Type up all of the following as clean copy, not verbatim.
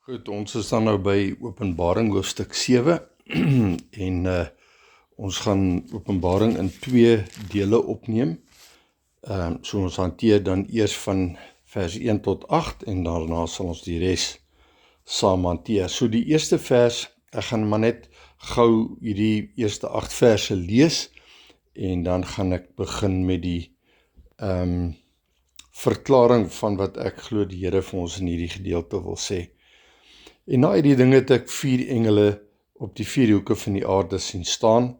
Goed, ons is dan nou by Openbaring hoofstuk 7 en ons gaan Openbaring in 2 dele opneem. So ons hanteer dan eers van vers 1 tot 8 en daarna sal ons die res saam hanteer. So die eerste vers, ek gaan maar net gou hierdie eerste 8 verse lees en dan gaan ek begin met die verklaring van wat ek glo die Here vir ons in hierdie gedeelte wil sê. En na hierdie ding het ek 4 engele op die 4 hoeke van die aarde sien staan,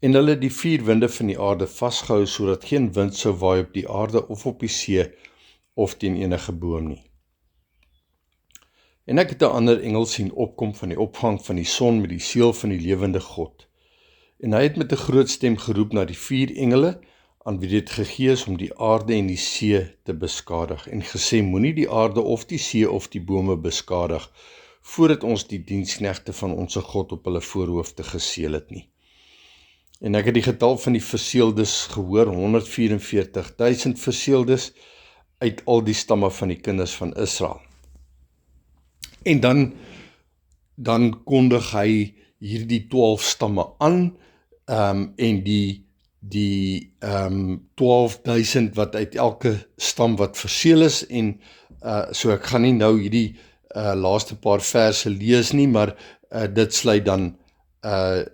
en hulle die 4 winde van die aarde vasgehou, sodat geen wind sou waai op die aarde of op die see of teen enige boom nie. En ek het 'n ander engel sien opkom van die opgang van die son met die seël van die lewende God. En hy het met 'n groot stem geroep na die 4 engele, aan wie dit gegee is om die aarde en die see te beskadig, en gesê, moenie die aarde of die see of die bome beskadig, voordat ons die diensknegte van onsse God op hulle voorhoofde geseël het nie. En ek het die getal van die verseëldes gehoor, 144.000 verseëldes uit al die stamme van die kinders van Israel. En dan kondig hy hierdie 12 stamme aan, en die 12.000 wat uit elke stam wat verseël is, en so ek gaan nie nou hierdie laaste paar verse lees nie, maar dit sluit dan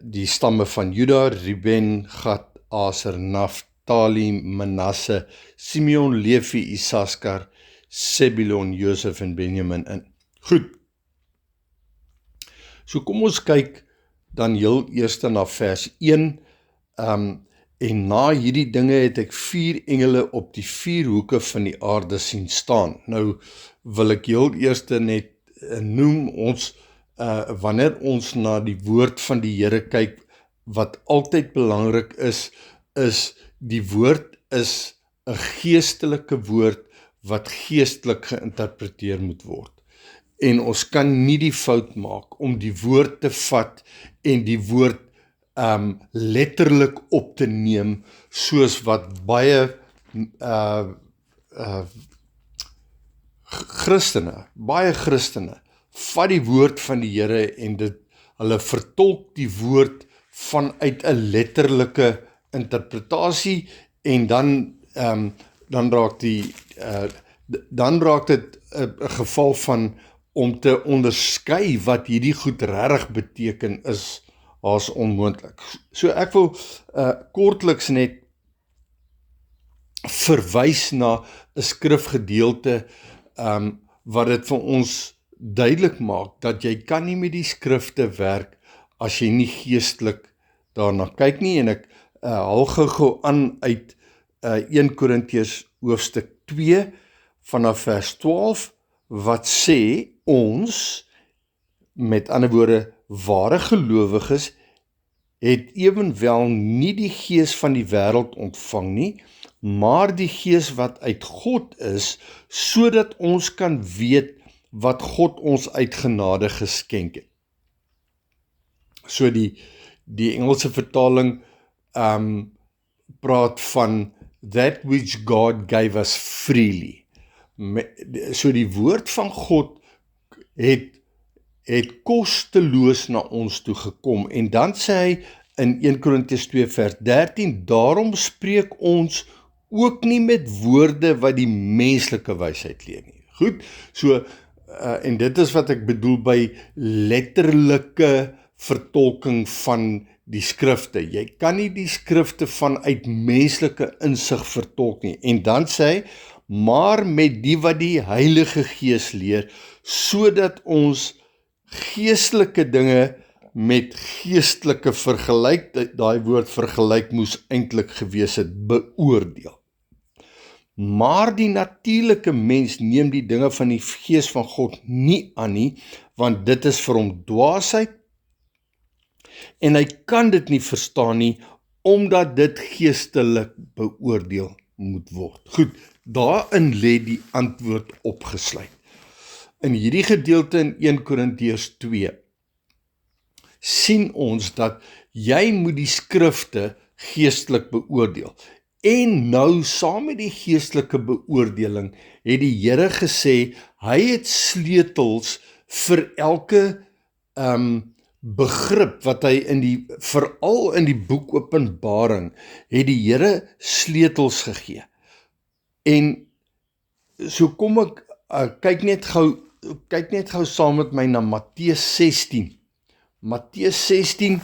die stamme van Juda, Ruben, Gad, Aser, Naftali, Manasse, Simeon, Levi, Isaskar, Sebulon, Josef en Benjamin in. Goed. So kom ons kyk dan heel eers na vers 1. En na hierdie dinge het ek 4 engele op die 4 hoeke van die aarde sien staan. Nou wil ek heel eers net noem, wanneer ons na die woord van die Here kyk, wat altyd belangrik is die woord is 'n geestelike woord wat geestelik geïnterpreteer moet word. En ons kan nie die fout maak om die woord te vat en die woord letterlik op te neem, soos wat baie Christene vat die woord van die Here en hulle vertolk die woord vanuit 'n letterlike interpretasie, en dan raak dit 'n geval van om te onderskei wat hierdie goed regtig beteken is as onmoontlik. So ek wil kortliks net verwys na 'n skrifgedeelte wat dit vir ons duidelik maak dat jy kan nie met die skrifte werk as jy nie geestelik daarna kyk nie, en ek haal gou aan uit 1 Korintiërs hoofstuk 2 vanaf vers 12 wat sê ons, met ander woorde ware gelowiges, het ewenwel nie die gees van die wêreld ontvang nie, maar die gees wat uit God is, sodat ons kan weet wat God ons uit genade geskenk het. So die Engelse vertaling praat van that which God gave us freely. So die woord van God het kosteloos na ons toe gekom, en dan sê hy in 1 Korintiërs 2 vers 13, daarom spreek ons ook nie met woorde wat die menslike wysheid leer nie. Goed, so en dit is wat ek bedoel by letterlike vertolking van die skrifte. Jy kan nie die skrifte vanuit menslike insig vertolk nie. En dan sê hy, maar met die wat die Heilige Gees leer, sodat ons geestelike dinge met geestelike vergelyk, daai woord vergelyk moes eintlik gewees het, beoordeel. Maar die natuurlike mens neem die dinge van die Gees van God nie aan nie, want dit is vir hom dwaasheid, en hy kan dit nie verstaan nie, omdat dit geestelik beoordeel moet word. Goed, daarin lê die antwoord opgesluit. In hierdie gedeelte in 1 Korintiërs 2 sien ons dat jy moet die skrifte geestelik beoordeel. En nou, saam met die geestelike beoordeling, het die Here gesê, Hy het sleutels vir elke begrip wat hy veral in die boek Openbaring, het die Here sleutels gegee. En so kom ek, kyk net gou saam met my na Matteus 16. Matteus 16,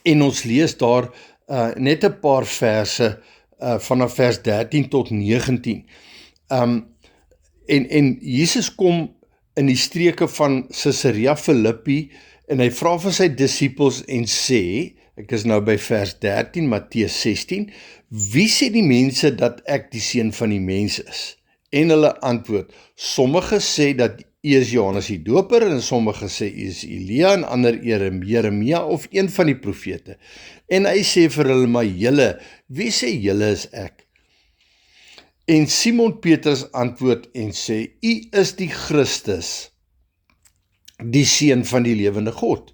en ons lees daar net 'n paar verse, vanaf vers 13 tot 19. En Jesus kom in die streke van Caesarea Philippi, en hy vra vir sy disippels en sê, ek is nou by vers 13, Matteus 16, wie sê die mense dat ek die seun van die mens is? En hulle antwoord, sommige sê dat U is Johannes die Doper, en sommige sê U is Elia, en ander Jeremia of een van die profete. En hy sê vir hulle, maar julle, wie sê julle is ek? En Simon Petrus antwoord en sê, U is die Christus, die seun van die lewende God.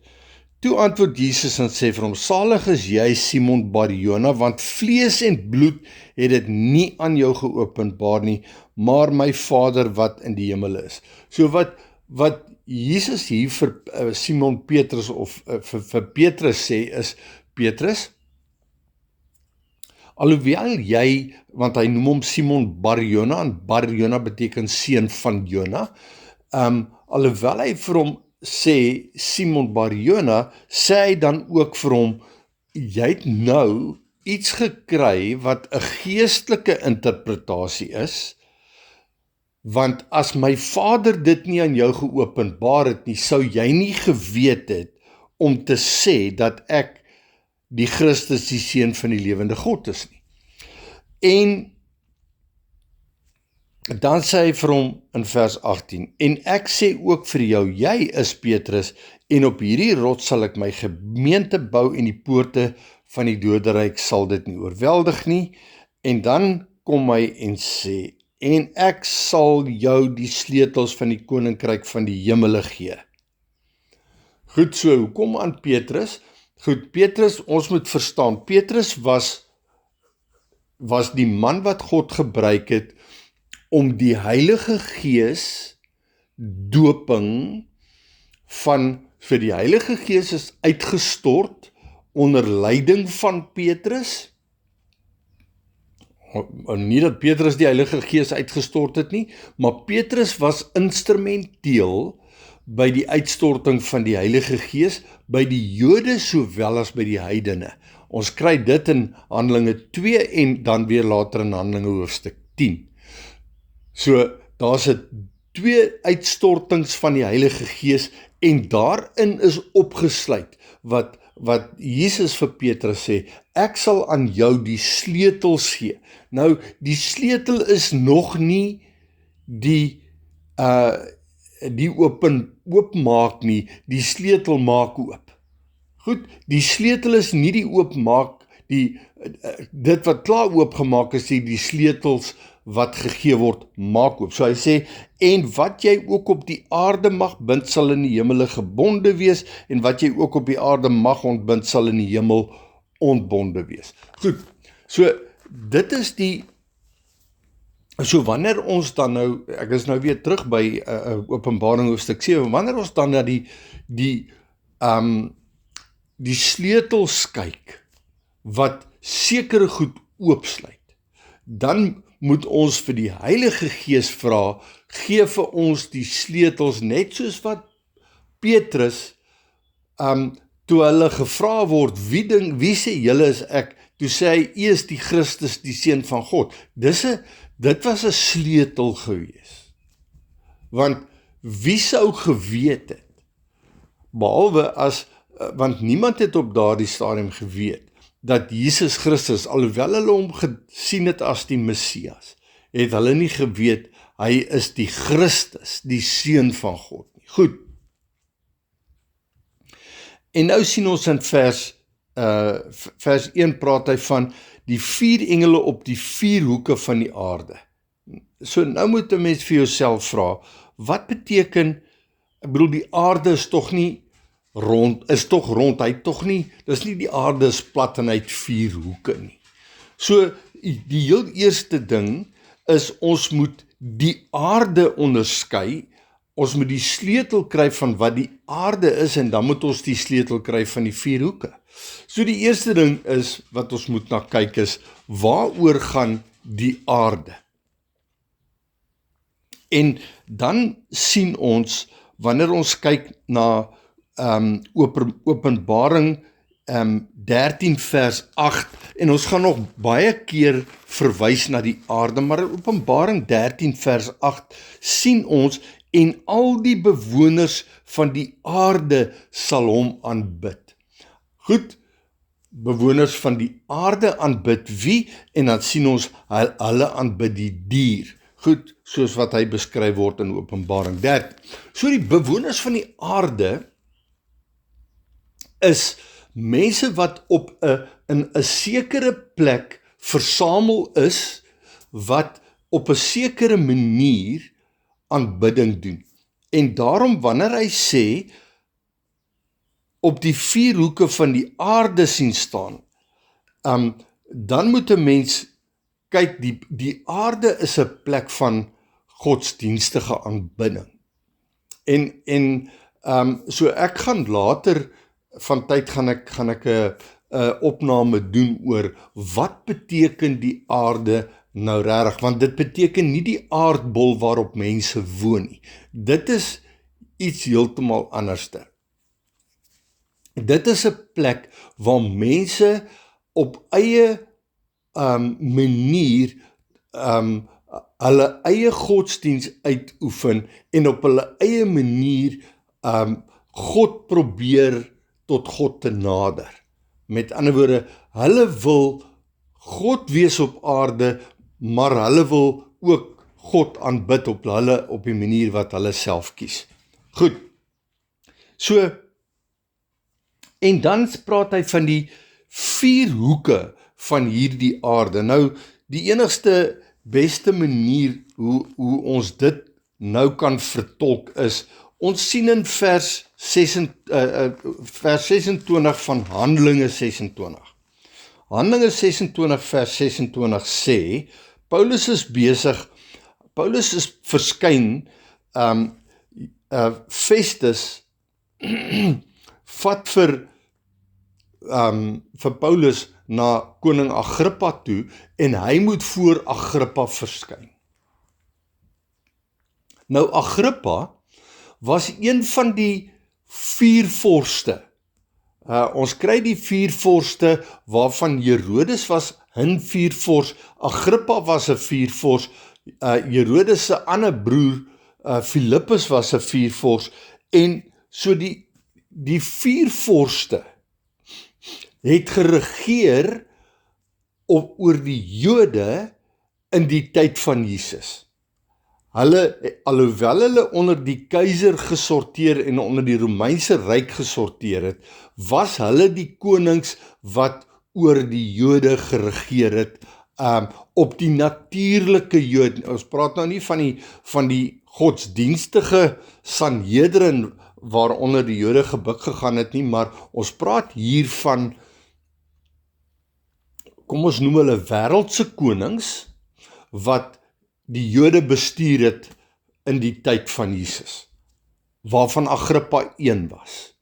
Toe antwoord Jesus en sê vir hom, salig is jy Simon Bar-Jona, want vlees en bloed het dit nie aan jou geopenbaar nie, maar my Vader wat in die hemel is. So wat Jesus hier vir Simon Petrus of vir Petrus sê is, Petrus, alhoewel jy, want hy noem hom Simon Bar-Jona, en Bar-Jona beteken seun van Jona, alhoewel hy vir hom sê Simon Bar-Jona, sê hy dan ook vir hom, jy het nou iets gekry wat 'n geestelike interpretasie is, want as my Vader dit nie aan jou geopenbaar het nie, sou jy nie geweet het om te sê dat ek die Christus, die seun van die lewende God is nie. En dan sê hy vir hom in vers 18, en ek sê ook vir jou, jy is Petrus, en op hierdie rots sal ek my gemeente bou, en die poorte van die doderyk sal dit nie oorweldig nie. En dan kom hy en sê, en ek sal jou die sleutels van die koninkryk van die hemele gee. Goed, so, hoekom aan Petrus? Goed, Petrus, ons moet verstaan, Petrus was die man wat God gebruik het om die Heilige Gees doping vir die Heilige Gees is uitgestort onder leiding van Petrus. Nie dat Petrus die Heilige Gees uitgestort het nie, maar Petrus was instrumenteel by die uitstorting van die Heilige Gees, by die Jode sowel as by die heidene. Ons kry dit in Handelinge 2 en dan weer later in Handelinge hoofstuk 10. So, daar's 2 uitstortings van die Heilige Gees en daarin is opgesluit wat Jesus vir Petrus sê, ek sal aan jou die sleutels gee. Nou, die sleutel is nog nie die oopmaak nie, die sleutel maak oop. Goed, die sleutel is nie die oopmaak, dit wat klaar oopgemaak is, die sleutels wat gegee word, maak oop. So hy sê, en wat jy ook op die aarde mag bind, sal in die hemele gebonde wees, en wat jy ook op die aarde mag ontbind, sal in die hemel ontbonde wees. Goed, so dit is so wanneer ons dan nou, ek is nou weer terug by Openbaring hoofstuk 7, wanneer ons dan na die sleutels kyk, wat sekere goed oopsluit, dan moet ons vir die Heilige Gees vra, gee vir ons die sleutels, net soos wat Petrus, toe hulle gevra word, wie sê julle is ek, toe sê hy, U is die Christus, die seun van God. Dit was 'n sleutel gewees, want wie sou geweet het, behalwe want niemand het op daardie stadium geweet, dat Jesus Christus, alhoewel hulle hom gesien het as die Messias, het hulle nie geweet, hy is die Christus, die seun van God nie. Goed. En nou sien ons in vers 1 praat hy van die 4 engele op die 4 hoeke van die aarde. So nou moet 'n mens vir jouself vra, wat beteken, ek bedoel die aarde is tog rond, dis nie die aarde is plat en hy het 4 hoeke nie. So die heel eerste ding is, ons moet die aarde onderskei, ons moet die sleutel kry van wat die aarde is en dan moet ons die sleutel kry van die vier hoeke. So die eerste ding is, wat ons moet na kyk is, waaroor gaan die aarde? En dan sien ons, wanneer ons kyk na Openbaring 13 vers 8, en ons gaan nog baie keer verwys na die aarde, maar in Openbaring 13 vers 8 sien ons, en al die bewoners van die aarde sal hom aanbid. Goed, bewoners van die aarde aanbid wie? En dan sien ons, hulle aanbid die dier. Goed, soos wat hy beskryf word in Openbaring 13. So die bewoners van die aarde is mense wat in 'n sekere plek versamel is, wat op 'n sekere manier aanbidding doen. En daarom wanneer hy sê, op die vier hoeke van die aarde sien staan, dan moet 'n mens kyk, die aarde is 'n plek van godsdienstige aanbidding. En so ek gaan later van tyd gaan ek 'n opname doen oor wat beteken die aarde nou regtig, want dit beteken nie die aardbol waarop mense woon nie. Dit is iets heeltemal anderste. Dit is 'n plek waar mense op eie manier hulle eie godsdiens uitoefen en op hulle eie manier God probeer tot God te nader. Met ander woorde, hulle wil God wees op aarde, maar hulle wil ook God aanbid op die manier wat hulle self kies. Goed. So, en dan praat hy van die vier hoeke van hierdie aarde. Nou, die enigste beste manier hoe ons dit nou kan vertolk is, ons sien in vers 26 van Handelinge 26. Handelinge 26 vers 26 sê, Paulus is verskyn, Festus vat vir Paulus na koning Agrippa toe, en hy moet voor Agrippa verskyn. Nou Agrippa was een van die vier vorste. Ons kry die vier vorste waarvan Herodes was 'n viervors, Agrippa was 'n viervors, Herodes se ander broer Filippus was 'n viervors, en so die vier vorste het geregeer oor die Jode in die tyd van Jesus. Alhoewel hulle onder die keiser gesorteer en onder die Romeinse ryk gesorteer het, was hulle die konings wat oor die Jode geregeer het, op die natuurlike Jood. Ons praat nou nie van die godsdienstige Sanhedrin waaronder die Jode gebuk gegaan het nie, maar ons praat hier van, kom ons noem hulle wêreldse konings, wat die Jode bestuur het in die tyd van Jesus, waarvan Agrippa een was.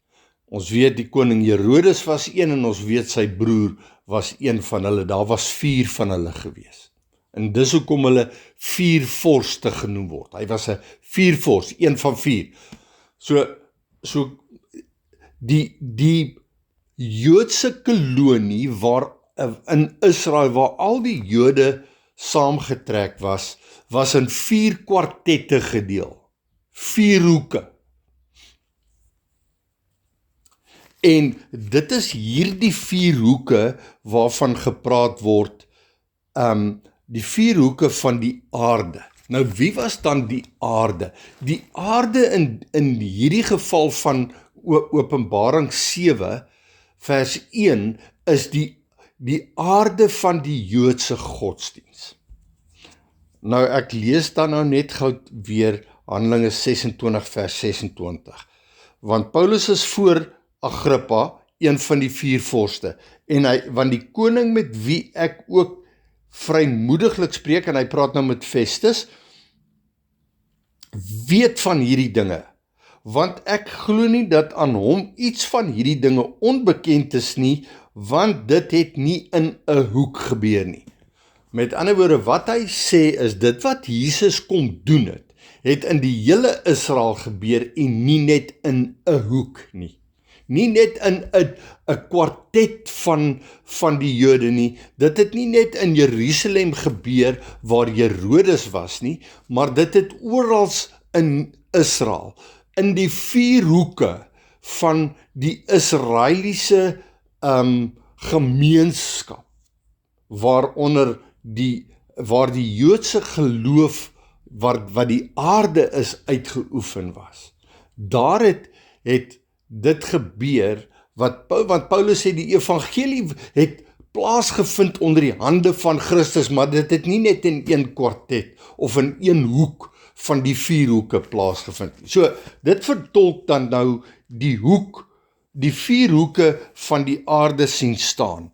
Ons weet die koning Herodes was een, en ons weet sy broer was een van hulle. Daar was 4 van hulle gewees. En dis hoekom hulle 4 vorste genoem word. Hy was 'n viervors, een van 4. So die Joodse kolonie in Israel, waar al die Jode saamgetrek was in 4 kwartette gedeel. 4 hoeke. En dit is hierdie 4 hoeke waarvan gepraat word, die 4 hoeke van die aarde. Nou, wie was dan die aarde? Die aarde in hierdie geval van Openbaring 7, vers 1, is die aarde van die Joodse godsdiens. Nou, ek lees dan nou net gou weer Handelinge 26 vers 26. Want Paulus is voor Agrippa, een van die 4 vorste, want die koning met wie ek ook vrymoediglik spreek, en hy praat nou met Festus, weet van hierdie dinge, want ek glo nie dat aan hom iets van hierdie dinge onbekend is nie, want dit het nie in 'n hoek gebeur nie. Met ander woorde, wat hy sê is dit wat Jesus kom doen het in die hele Israel gebeur en nie net in 'n hoek nie. Nie net in 'n kwartet van die Jode nie. Dit het nie net in Jerusalem gebeur waar Herodes was nie, maar dit het oral in Israel, in die 4 hoeke van die Israeliese gemeenskap, waar die Joodse geloof wat die aarde is uitgeoefen was. Daar het dit gebeur, want Paulus sê die evangelie het plaasgevind onder die hande van Christus, maar dit het nie net in een kwartet of in een hoek van die 4 hoeke plaasgevind. So, dit vertolk dan nou die 4 hoeke van die aarde sien staan.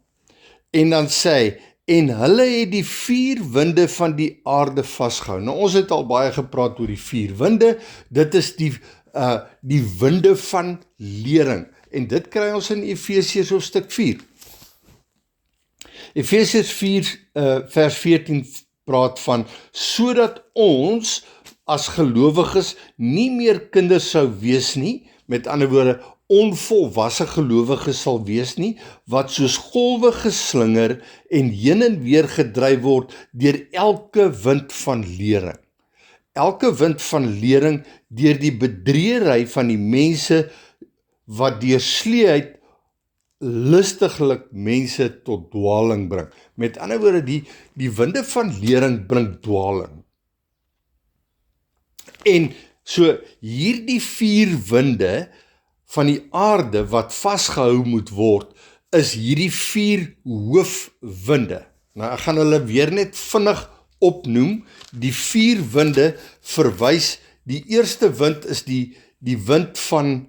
En dan sê hy, en hulle het die 4 winde van die aarde vasgehou. Nou, ons het al baie gepraat oor die 4 winde, dit is die winde van lering. En dit kry ons in Efesiërs hoofstuk 4. Efesiërs 4 vers 14 praat van, sodat ons as gelowiges nie meer kinders sou wees nie, met ander woorde, onvolwasse gelowiges sal wees nie, wat soos golwe geslinger en heen en weer gedryf word deur elke wind van lering. Elke wind van lering deur die bedriegery van die mense wat deur sleeheid lustiglik mense tot dwaling bring. Met ander woorde, die winde van lering bring dwaling. En so hierdie 4 winde van die aarde wat vasgehou moet word, is hierdie 4 hoofwinde. Nou, ek gaan hulle weer net vinnig opnoem. Die 4 winde verwys, die eerste wind is die wind van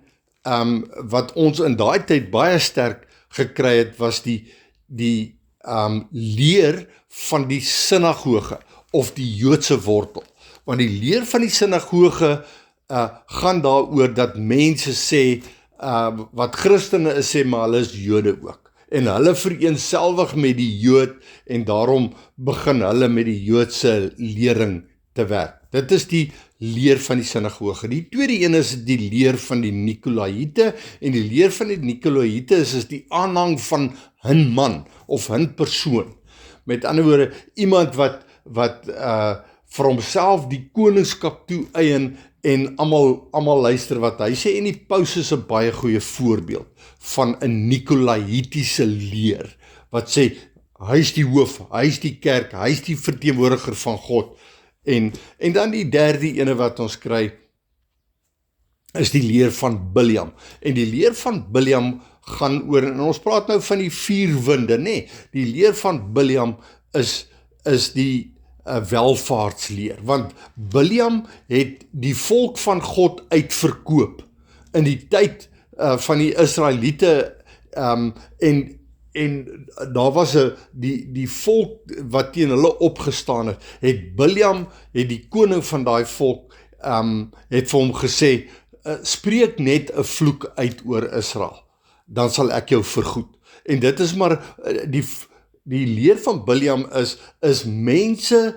wat ons in daai tyd baie sterk gekry het, was die leer van die sinagoge of die Joodse wortel. Want die leer van die sinagoge gaan daaroor dat mense sê, wat Christene is sê, maar hulle is Jode ook. En hulle vereenselwig met die Jood en daarom begin hulle met die Joodse lering te werk. Dit is die leer van die sinagoge. Die tweede een is die leer van die Nikolaïte, en die leer van die Nikolaïte is die aanhang van hun man of hun persoon. Met ander woorde, iemand wat vir homself die koningskap toe-eien en almal luister wat hy sê, en die paus is 'n baie goeie voorbeeld van 'n Nikolaïtiese leer, wat sê, hy is die hoof, hy is die kerk, hy is die verteenwoordiger van God, en dan die derde ene wat ons kry, is die leer van Biljam, en die leer van Biljam gaan oor, en ons praat nou van die 4 winde, nee, die leer van Biljam is die welvaartsleer, want Biljam het die volk van God uitverkoop in die tyd van die Israeliete, en daar was die volk wat teen hulle opgestaan het Biljam, het die koning van daai volk, het vir hom gesê, spreek net 'n vloek uit oor Israel, dan sal ek jou vergoed. En dit is maar die leer van Biljam is mense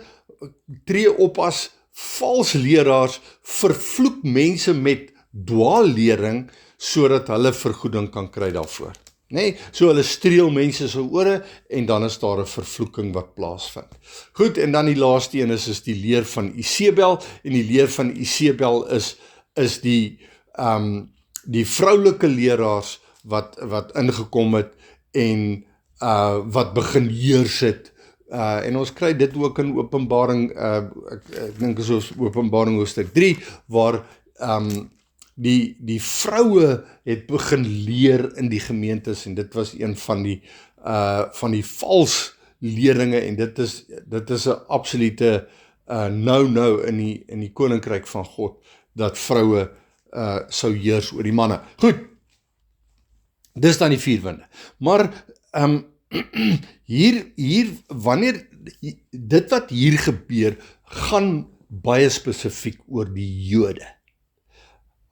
tree op as vals leraars, vervloek mense met dwaallering, sodat hulle vergoeding kan kry daarvoor. Nee, so hulle streel mense se ore, en dan is daar 'n vervloeking wat plaasvind. Goed, en dan die laaste een is die leer van Isebel, en die leer van Isebel is die vroulike leraars wat ingekom het en wat begin heers het, en ons kry dit ook in Openbaring, ek dink is ons Openbaring hoofstuk 3, waar die vroue het begin leer in die gemeentes, en dit was een van die vals leringe, en dit is 'n absolute no in die koninkryk van God, dat vroue sou heers oor die manne. Goed, dis dan die 4 winde. Maar hier wanneer dit wat hier gebeur, gaan baie spesifiek oor die Jode.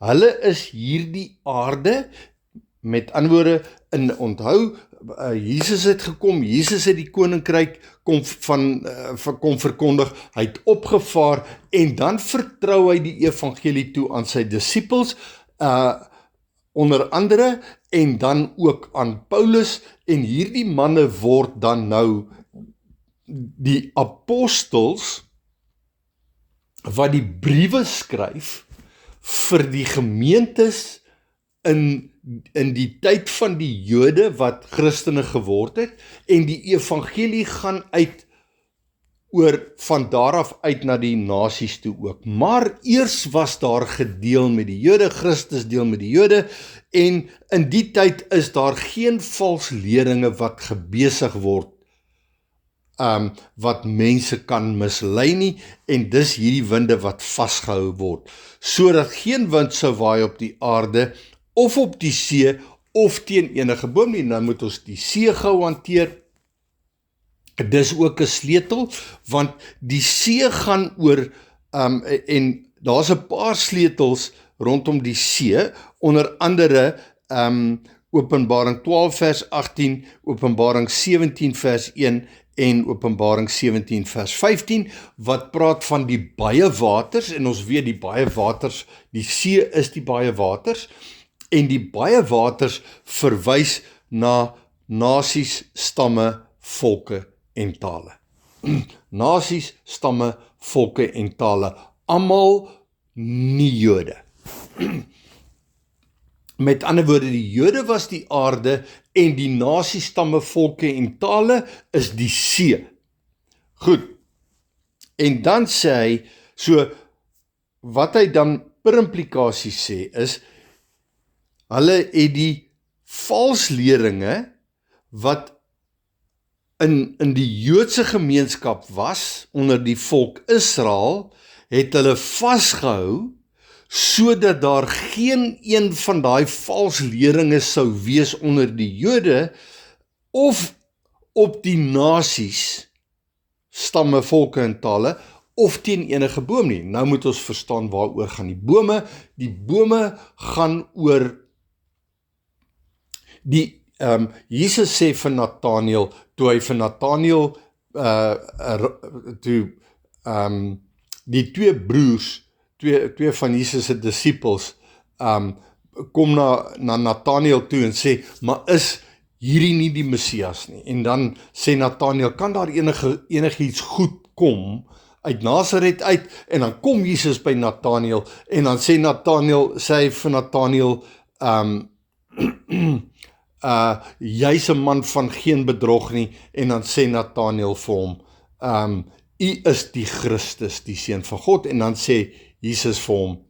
Hulle is hierdie aarde, met ander woorde, onthou, Jesus het gekom, Jesus het die koninkryk kom verkondig, hy het opgevaar, en dan vertrou hy die evangelie toe aan sy disippels, onder andere, en dan ook aan Paulus, en hierdie manne word dan nou die apostels, wat die briewe skryf, vir die gemeentes in die tyd van die Jode wat Christene geword het, en die evangelie gaan van daar af uit na die nasies toe ook. Maar eers was daar gedeel met die Jode, Christus deel met die Jode, en in die tyd is daar geen vals leringe wat gebesig word, wat mense kan mislei nie, en dis hierdie winde wat vasgehou word, sodat geen wind sou waai op die aarde, of op die see, of teen enige boom nie. Nou moet ons die see gou hanteer. Dis ook 'n sleutel, want die see gaan oor, en daar's 'n paar sleutels rondom die see, onder andere Openbaring 12 vers 18, Openbaring 17 vers 1 en Openbaring 17 vers 15, wat praat van die baie waters, en ons weet die baie waters, die see is die baie waters, en die baie waters verwys na nasies, stamme, volke en tale. Nasies, stamme, volke en tale, almal nie Jode. Met ander woorde, die Jode was die aarde, en die nasies, stamme, volke en tale is die see. Goed, en dan sê hy, so, wat hy dan per implikasie sê is, hulle het die valsleringe wat in die Joodse gemeenskap was, onder die volk Israel, het hulle vasgehou, sodat daar geen een van daai valsleringe sou wees onder die Jode, of op die nasies, stamme, volke en tale, of teen enige boom nie. Nou moet ons verstaan waaroor gaan die bome. Die bome gaan oor Jesus sê vir Nathanael, toe hy vir Nathanael die twee broers, twee van Jesus se disippels, kom na Nathanael toe en sê, maar is hierdie nie die Messias nie? En dan sê Nathanael, kan daar enigiets goed kom uit Nasaret uit? En dan kom Jesus by Nathanael, en dan sê hy vir Nathanael, jy's 'n man van geen bedrog nie, en dan sê Nathanael vir hom, u is die Christus, die seun van God, en dan sê Jesus vir hom,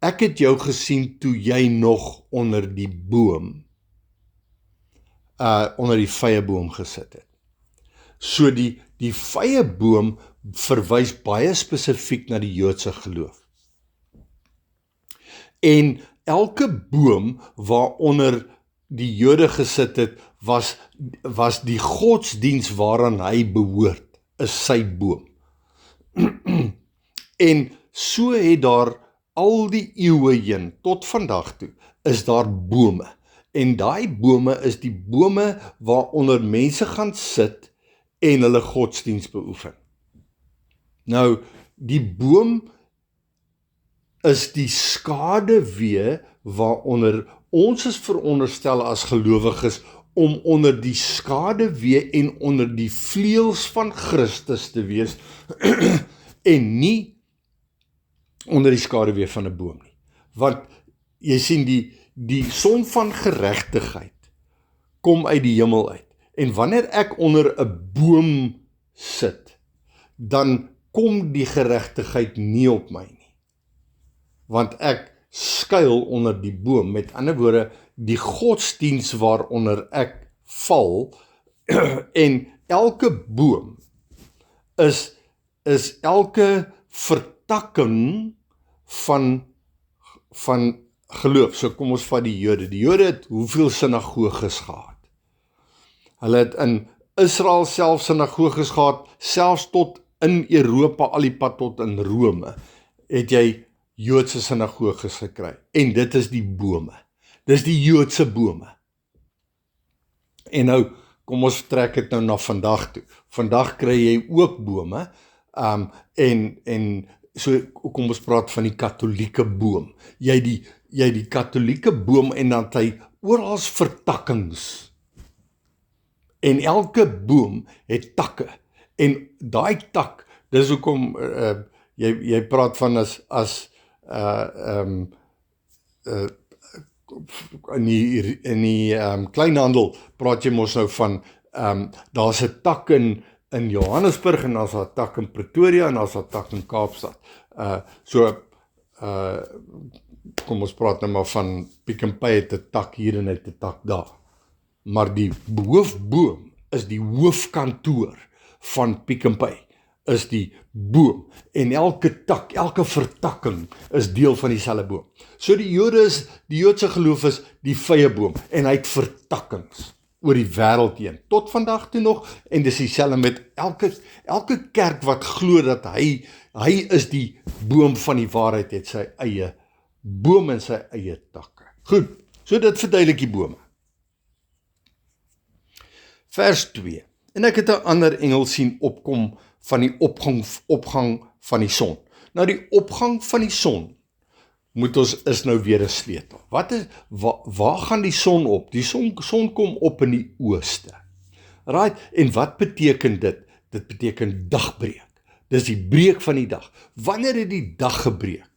ek het jou gesien toe jy nog onder die boom, onder die vyeboom gesit het. So die vyeboom verwys baie spesifiek na die Joodse geloof. En elke boom waaronder die Jode gesit het, was die godsdiens waaraan hy behoort, is sy boom. En so het daar al die eeue heen, tot vandag toe, is daar bome. En daai bome is die bome waaronder mense gaan sit en hulle godsdiens beoefen. Nou, die boom is die skaduwee waaronder ons is veronderstel as gelowiges om onder die skaduwee en onder die vleuels van Christus te wees en nie onder die skaduwee van 'n boom nie. Want jy sien die son van geregtigheid kom uit die hemel uit. En wanneer ek onder 'n boom sit, dan kom die geregtigheid nie op my nie. Want ek skuil onder die boom. Met ander woorde, die godsdiens waaronder ek val, en elke boom is elke vertakking van geloof. So kom ons vat die Jode. Die Jode het hoeveel sinagoges gehad? Hulle het in Israel self sinagoges gehad, selfs tot in Europa al die pad tot in Rome, het jy Joodse sinagoges gekry. En dit is die bome. Dis die Joodse bome. En nou, kom ons trek dit nou na vandag toe. Vandag kry jy ook bome, en so kom ons praat van die katholieke boom. Jy die katholieke boom en dan het hy oral vertakkings. En elke boom het takke. En daai tak, dis hoekom jy praat van as in die kleinhandel praat jy mos nou van daar's 'n tak in Johannesburg en daar's 'n tak in Pretoria en daar's 'n tak in Kaapstad. Kom ons praat nou maar van Pick n Pay het 'n tak hier en het 'n tak daar. Maar die hoofboom is die hoofkantoor van Pick n Pay, is die boom. En elke tak, elke vertakking is deel van dieselfde boom. So die Joodse geloof is die vyeboom en hy het vertakkings oor die wêreld heen, tot vandag toe nog, en dis dieselfde met elke kerk wat glo dat hy is die boom van die waarheid, het sy eie boom en sy eie takke. Goed, so dit verduidelik die bome. Vers 2, en ek het 'n ander engel sien opkom van die opgang van die son. Nou die opgang van die son, is nou weer 'n sleutel. Waar gaan die son op? Die son kom op in die ooste. Right? En wat beteken dit? Dit beteken dagbreek. Dis die breek van die dag. Wanneer het die dag gebreek?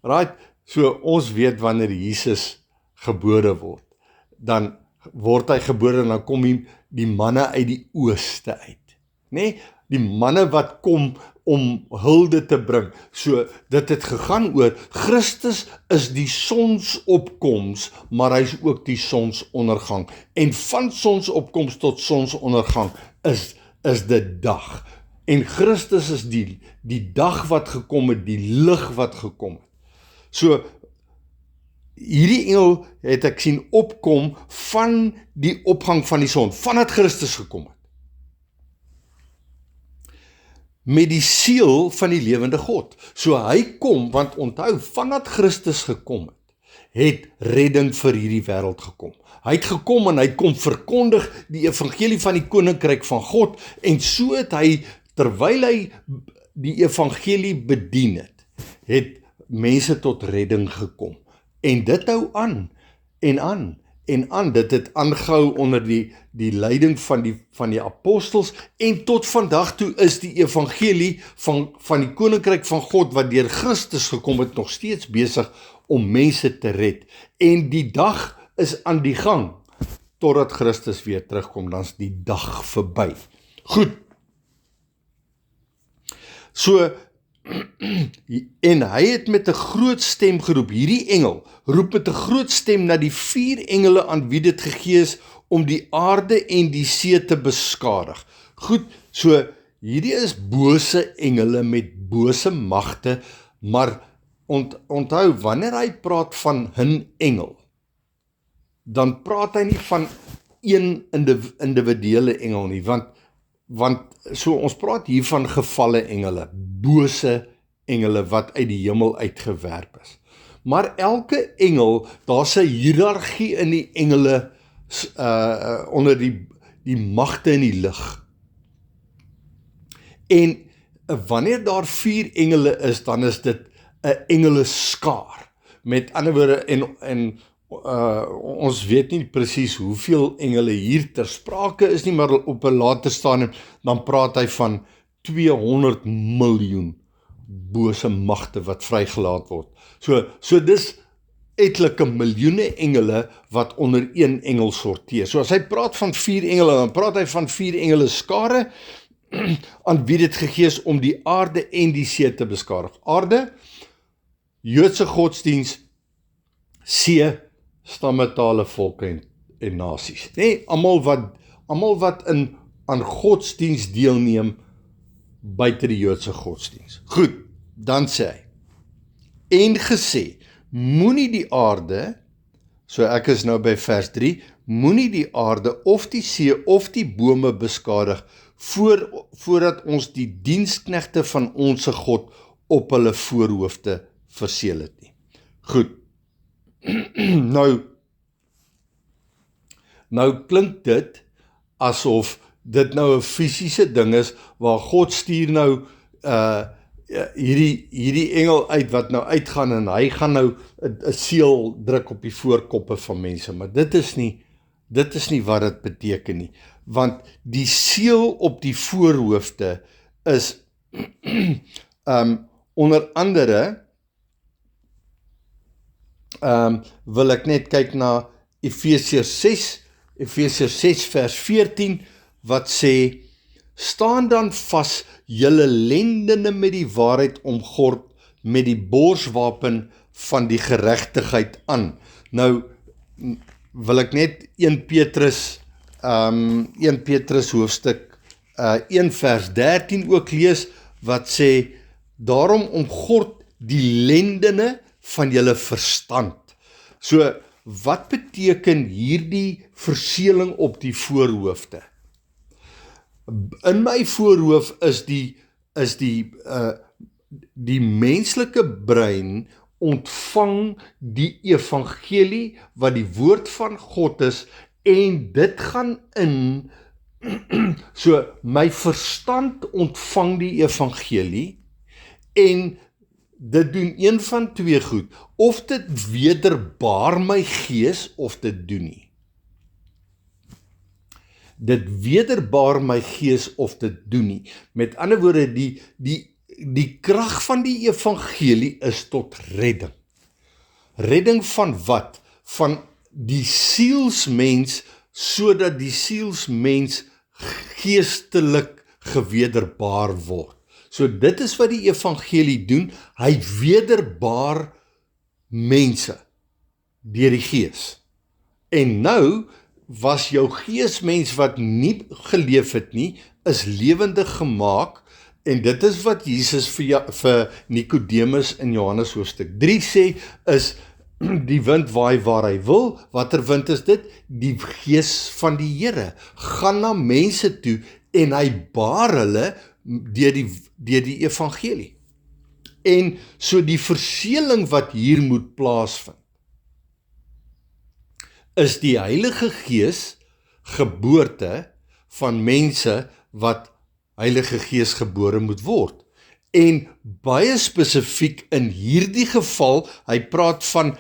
Right? So ons weet wanneer Jesus gebore word, dan word hy gebore en dan kom die manne uit die ooste uit. Nee? Die manne wat kom om hulde te bring. So dit het gegaan oor, Christus is die sonsopkoms, maar hy is ook die sonsondergang. En van sonsopkoms tot sonsondergang is dit dag. En Christus is die dag wat gekom het, die lig wat gekom het. So hierdie engel het ek sien opkom van die opgang van die son, vandat Christus gekom het. Met die siel van die lewende God. So hy kom, want onthou, vandat Christus gekom het redding vir hierdie wêreld gekom. Hy het gekom en hy kom verkondig die evangelie van die koninkryk van God, en so het hy, terwyl hy die evangelie bedien het mense tot redding gekom. En dit hou aan, en aan, en aan. Dit het aangehou onder die leiding van die apostels, en tot vandag toe is die evangelie van die koninkryk van God, wat deur Christus gekom het, nog steeds besig om mense te red. En die dag is aan die gang, totdat Christus weer terugkom, dan is die dag verby. Goed. So, en hy het met 'n groot stem geroep, hierdie engel roep met 'n groot stem na die 4 engele aan wie dit gegee is om die aarde en die see te beskadig. Goed, so hierdie is bose engele met bose magte, maar onthou, wanneer hy praat van 'n engel, dan praat hy nie van een individuele engel nie, want so ons praat hier van gevalle engele, bose engele wat uit die hemel uitgewerp is. Maar elke engel, daar's 'n hiërargie in die engele onder die magte in die lig. En wanneer daar 4 engele is, dan is dit 'n engeleskaar. Met ander woorde, en ons weet nie presies hoeveel engele hier ter sprake is nie, maar op 'n later stadium dan praat hy van 200 miljoen bose magte wat vrygelaat word. So dis etlike miljoene engele wat onder een engel sorteer. So as hy praat van 4 engele, dan praat hy van 4 engele skare aan wie dit gegee is om die aarde en die see te beskadig. Aarde, Joodse godsdiens, see, stamme, tale, volke en nasies. Nee, almal wat aan godsdiens deelneem buite die Joodse godsdiens. Goed, dan sê hy, en gesê, moenie die aarde, so ek is nou by vers 3, moenie die aarde of die see of die bome beskadig voordat ons die diensknegte van onse God op hulle voorhoofde verseël het nie. Goed, nou klink dit asof dit nou 'n fisiese ding is, waar God stuur nou hierdie engel uit wat nou uitgaan en hy gaan nou 'n seël druk op die voorkoppe van mense, maar dit is nie wat dit beteken nie, want die seël op die voorhoofde is onder andere wil ek net kyk na Efesiërs 6 vers 14 wat sê: staan dan vas, julle lendene met die waarheid omgord, met die borswapen van die geregtigheid aan. Nou wil ek net 1 Petrus hoofstuk 1 vers 13 ook lees, wat sê: daarom omgord die lendene van julle verstand. So, wat beteken hierdie verseëling op die voorhoofde? In my voorhoof is die menslike brein ontvang die evangelie wat die woord van God is, en dit gaan in, so my verstand ontvang die evangelie, en dit doen een van twee goed, of dit wederbaar my gees, of dit doen nie. Dit wederbaar my gees of dit doen nie. Met ander woorde, die krag van die evangelie is tot redding. Redding van wat? Van die sielsmens, sodat die sielsmens geestelik gewederbaar word. So dit is wat die evangelie doen, hy wederbaar mense deur die gees. En nou was jou geesmens wat nie geleef het nie, is lewendig gemaak, en dit is wat Jesus vir Nikodemus in Johannes hoofstuk 3 sê, is die wind waai waar hy wil. Watter wind is dit? Die gees van die Here gaan na mense toe en hy baar hulle deur die evangelie. En so die verseëling wat hier moet plaasvind, is die Heilige Gees geboorte van mense wat Heilige Gees gebore moet word. En baie spesifiek in hierdie geval, hy praat van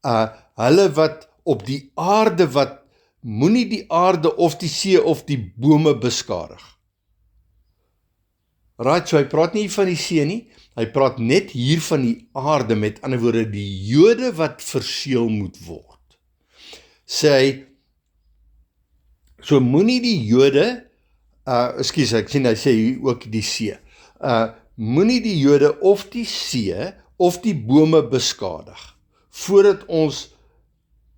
hulle wat op die aarde, wat moenie die aarde of die see of die bome beskadig. Right, so hy praat nie van die see nie, hy praat net hier van die aarde, met ander woorde die Jode wat verseël moet word. Sê hy, so moenie die Jode, ek sien hy sê ook die see, moenie die Jode of die see of die bome beskadig, voordat ons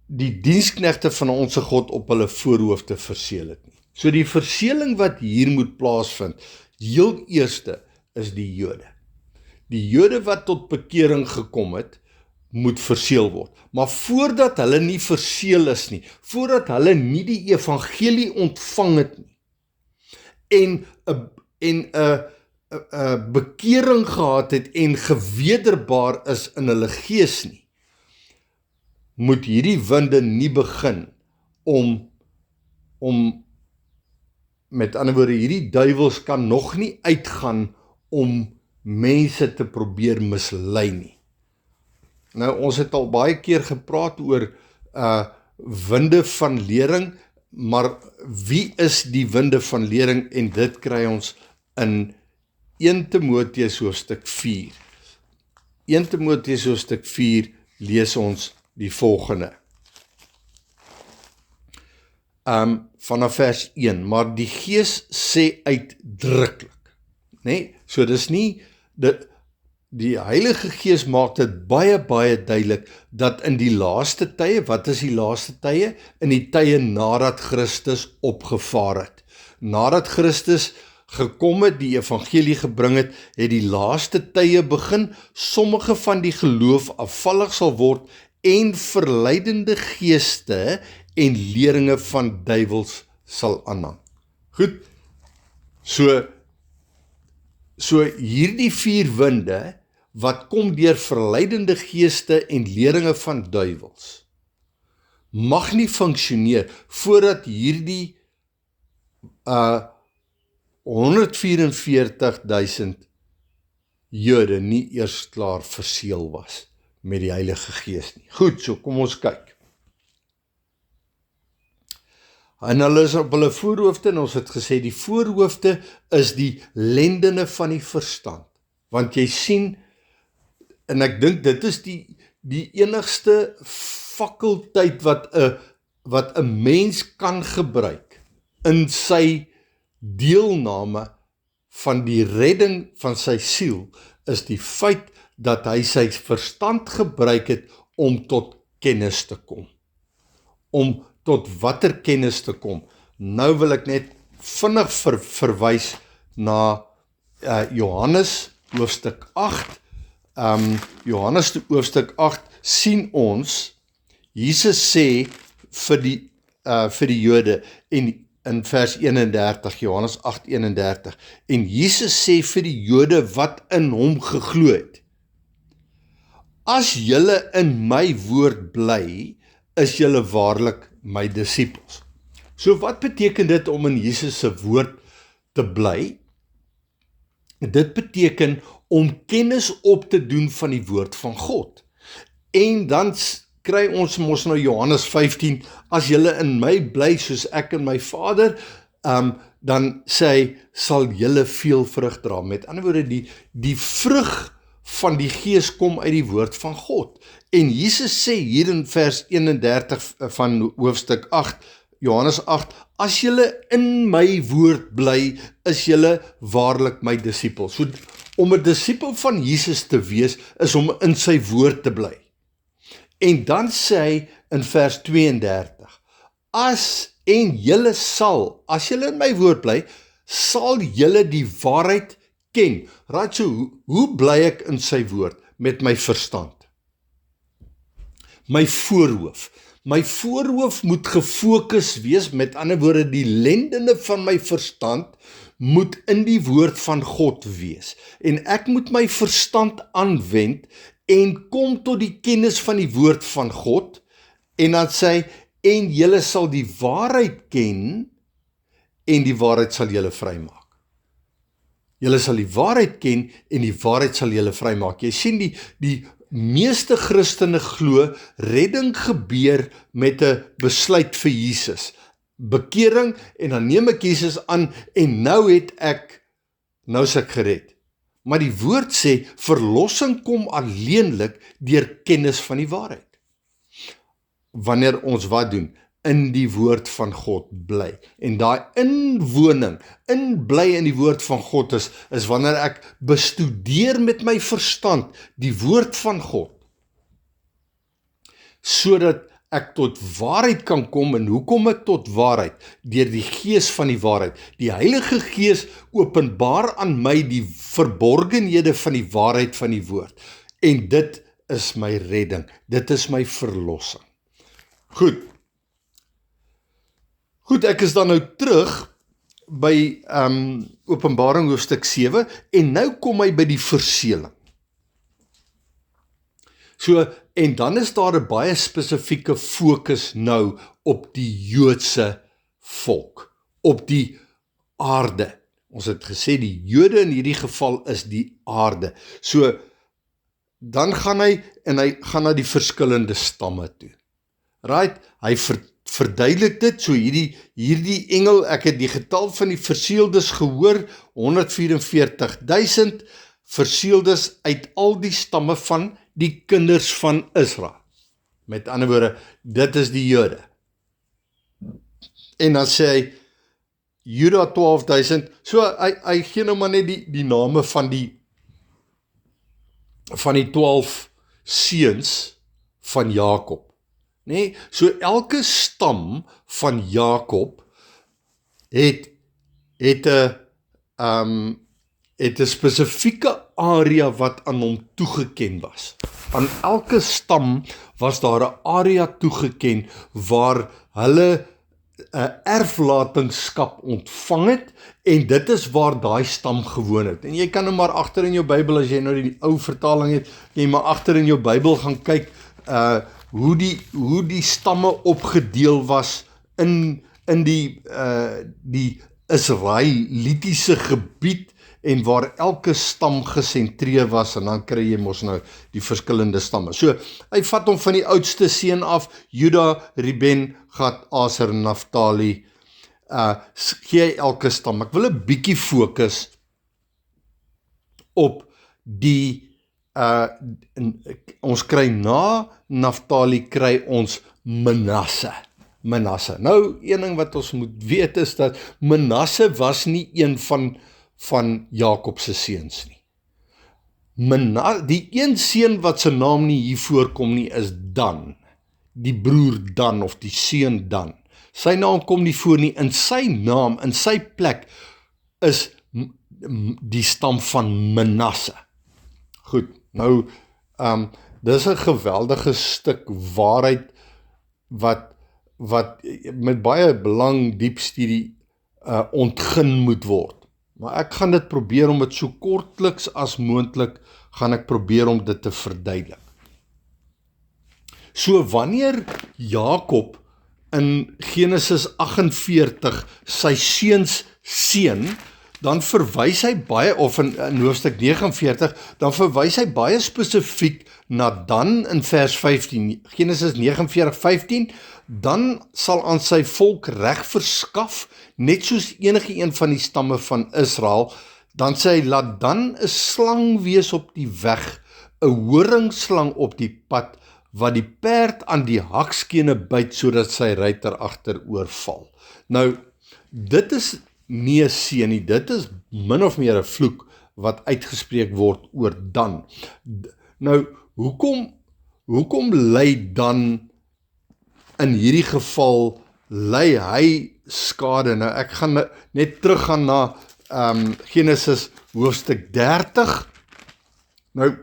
die diensknegte van onse God op hulle voorhoofde verseël het nie. So die verseëling wat hier moet plaasvind, heel eerste is die Jode. Die Jode wat tot bekering gekom het, moet verseël word. Maar voordat hulle nie verseël is nie, voordat hulle nie die evangelie ontvang het nie, en 'n bekering gehad het en gewederbaar is in hulle gees nie, moet hierdie winde nie begin om met ander woorde, hierdie duiwels kan nog nie uitgaan om mense te probeer mislei nie. Nou, ons het al baie keer gepraat oor winde van lering, maar wie is die winde van lering? En dit kry ons in 1 Timoteus hoofstuk 4. 1 Timoteus hoofstuk 4 lees ons die volgende. Vanaf vers 1, maar die Gees sê uitdruklik, nee, so dis nie, die Heilige Gees maak dit baie, baie duidelik, dat in die laaste tye, wat is die laaste tye? In die tye nadat Christus opgevaar het. Nadat Christus gekom het, die evangelie gebring het, het die laaste tye begin, sommige van die geloof afvallig sal word, en verleidende geeste en leringe van duiwels sal aanhang. Goed, So hierdie 4 winde, wat kom deur verleidende geeste en leringe van duiwels, mag nie funksioneer voordat hierdie 144.000 Jode nie eers klaar verseël was met die Heilige Gees nie. Goed, so kom ons kyk. En hulle is op hulle voorhoofde, en ons het gesê, die voorhoofde is die lendene van die verstand. Want jy sien, en ek dink dit is die enigste fakulteit wat 'n mens kan gebruik in sy deelname van die redding van sy siel, is die feit dat hy sy verstand gebruik het om tot kennis te kom. Om tot watter kennis te kom? Nou wil ek net vinnig verwys na Johannes hoofstuk 8. Johannes hoofstuk 8 sien ons, Jesus sê vir die Jode in vers 31, Johannes 8:31, en Jesus sê vir die Jode wat in hom geglo het, as julle in my woord bly, is julle waarlik my disippels. So wat beteken dit om in Jesus se woord te bly? Dit beteken om kennis op te doen van die woord van God. En dan kry ons mos nou Johannes 15, as julle in my bly soos ek in my Vader, dan sê hy, sal julle veel vrug dra. Met ander woorde, die vrug van die Gees kom uit die woord van God. En Jesus sê hier in vers 31 van hoofstuk 8, Johannes 8, as julle in my woord bly, is julle waarlik my disippels. So, om 'n disipel van Jesus te wees, is om in sy woord te bly. En dan sê hy in vers 32, en julle sal, as julle in my woord bly, sal julle die waarheid ken. Right, so, hoe bly ek in sy woord? Met my verstand. My voorhoof. My voorhoof moet gefokus wees, met ander woorde, die lendene van my verstand moet in die woord van God wees. En ek moet my verstand aanwend en kom tot die kennis van die woord van God, en dan sê hy, en julle sal die waarheid ken, en die waarheid sal julle vrymaak. Julle sal die waarheid ken, en die waarheid sal julle vrymaak. Jy sien die meeste Christene glo, redding gebeur met 'n besluit vir Jesus. Bekering, en dan neem ek Jesus aan, en nou is ek gered. Maar die woord sê, verlossing kom alleenlik deur kennis van die waarheid. Wanneer ons wat doen? In die woord van God bly. En daai bly in die woord van God is wanneer ek bestudeer met my verstand die woord van God, sodat ek tot waarheid kan kom. En hoe kom ek tot waarheid? Deur die Gees van die waarheid. Die Heilige Gees openbaar aan my die verborgenhede van die waarheid van die woord. En dit is my redding. Dit is my verlossing. Goed, ek is dan nou terug by Openbaring hoofstuk 7, en nou kom hy by die verseëling. So, en dan is daar 'n baie spesifieke fokus nou op die Joodse volk, op die aarde. Ons het gesê die Jode in hierdie geval is die aarde. So, dan gaan hy gaan na die verskillende stamme toe. Right? Hy verduidelik dit, so hierdie engel, ek het die getal van die verseeldes gehoor, 144.000 verseeldes uit al die stamme van die kinders van Israel. Met ander woorde, dit is die Jode. En dan sê hy, Juda 12.000, so hy gee nou maar net die name van die 12 seuns van Jakob. Nee, so elke stam van Jakob het 'n spesifieke area wat aan hom toegeken was. Aan elke stam was daar 'n area toegeken waar hulle erflatingskap ontvang het, en dit is waar daai stam gewoon het. En jy kan nou maar agter in jou Bybel, as jy nou die ou vertaling het, jy maar agter in jou Bybel gaan kyk, hoe die stamme opgedeel was in die Israelitiese gebied, en waar elke stam gesentreer was, en dan kry jy mos nou die verskillende stamme. So, hy vat hom van die oudste seun af, Juda, Ruben, Gad, Aser, Naftali, gee elke stam. Ek wil 'n bietjie fokus op ons kry na Naftali, kry ons Manasse. Nou, een ding wat ons moet weet is dat Manasse was nie een van Jakob se seuns nie. Die een seun wat sy naam nie hier voorkom nie, is Dan, die broer Dan, of die seun Dan. Sy naam kom nie voor nie. In sy naam, in sy plek, is die stam van Manasse. Goed, nou, dis 'n geweldige stuk waarheid wat met baie belang diep studie ontgin moet word. Maar ek gaan dit probeer om dit so kortliks as moontlik, gaan ek probeer om dit te verduidelik. So wanneer Jakob in Genesis 48 sy seuns seën, dan verwys hy baie, of in hoofstuk 49, dan verwys hy baie spesifiek na Dan in vers 15, Genesis 49:15, dan sal aan sy volk reg verskaf, net soos enige een van die stamme van Israel, dan sê hy, laat Dan 'n slang wees op die weg, 'n horingslang op die pad, wat die perd aan die hakskene byt, sodat sy ruiter agteroor val. Nou, dit is nie 'n seën nie, dit is min of meer 'n vloek wat uitgespreek word oor Dan. Nou, hoekom ly Dan in hierdie geval, ly hy skade? Nou, ek gaan net teruggaan na Genesis hoofstuk 30. Nou,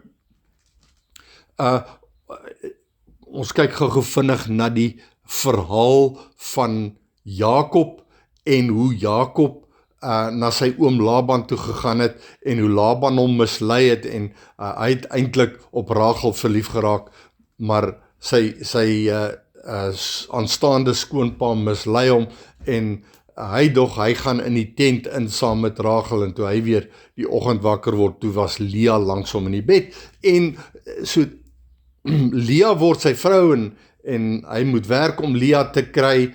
ons kyk gou vinnig na die verhaal van Jakob, en hoe Jakob na sy oom Laban toe gegaan het, en hoe Laban hom mislei het, en hy het eintlik op Rachel verlief geraak, maar sy aanstaande skoonpa mislei hom, en hy gaan in die tent in saam met Rachel, en toe hy weer die oggend wakker word, toe was Lea langs hom in die bed, en so Lea word sy vrou, en hy moet werk om Lea te kry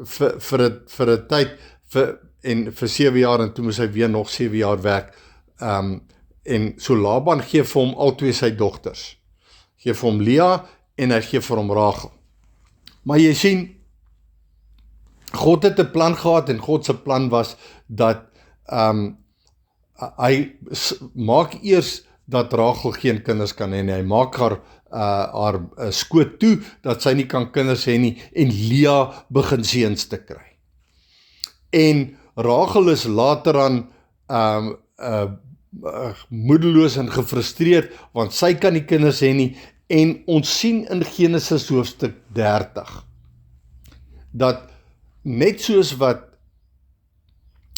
vir 'n tyd, vir 7 jaar, en toe moes hy weer nog 7 jaar werk, en so Laban gee vir hom al twee sy dogters, gee vir hom Lea, en hy gee vir hom Rachel. Maar jy sien, God het 'n plan gehad, en God se plan was dat hy maak eers dat Rachel geen kinders kan hê nie. Hy maak haar skoot toe, dat sy nie kan kinders hê nie, en Lea begin seuns te kry. En Rachel is later aan moedeloos en gefrustreerd, want sy kan nie kinders hê nie, en ons sien in Genesis hoofstuk 30, dat net soos wat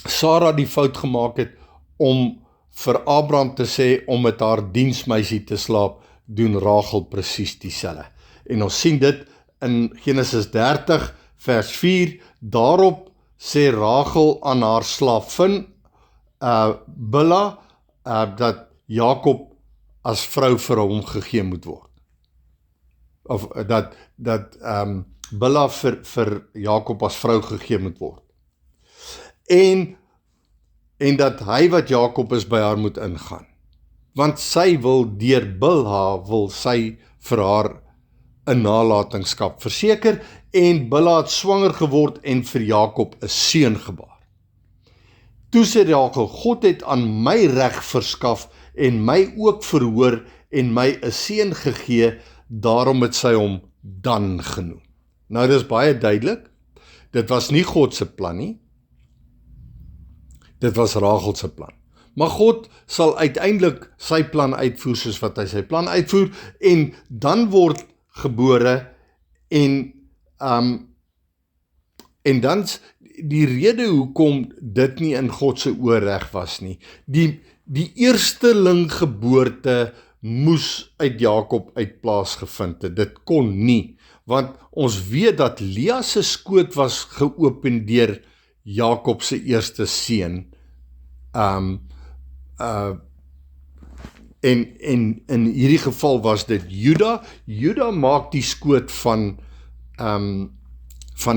Sarah die fout gemaak het, om vir Abraham te sê om met haar diensmeisie te slaap, doen Rachel presies dieselfde. En ons sien dit in Genesis 30 vers 4, daarop sê Rachel aan haar slaafin Bilha dat Jakob as vrou vir hom gegee moet word. Of dat Bilha vir Jakob as vrou gegee moet word. En dat hy wat Jakob is by haar moet ingaan. Want sy wil deur Bilha, wil sy vir haar 'n nalatenskap verseker, en Bilha het swanger geword en vir Jakob 'n seun gebaar. Toe sê Rachel, God het aan my reg verskaf en my ook verhoor en my 'n seun gegee, daarom het sy hom Dan genoem. Nou, dis baie duidelik, dit was nie God se plan nie, dit was Rachel se plan. Maar God sal uiteindelik sy plan uitvoer soos wat hy sy plan uitvoer, en dan word gebore, en En dan die rede hoekom dit nie in God se oë reg was nie. Die eersteling geboorte moes uit Jakob uit plaasgevind het. Dit kon nie, want ons weet dat Lea se skoot was geopen deur Jakob se eerste seun. En in hierdie geval was dit Juda. Juda maak die skoot van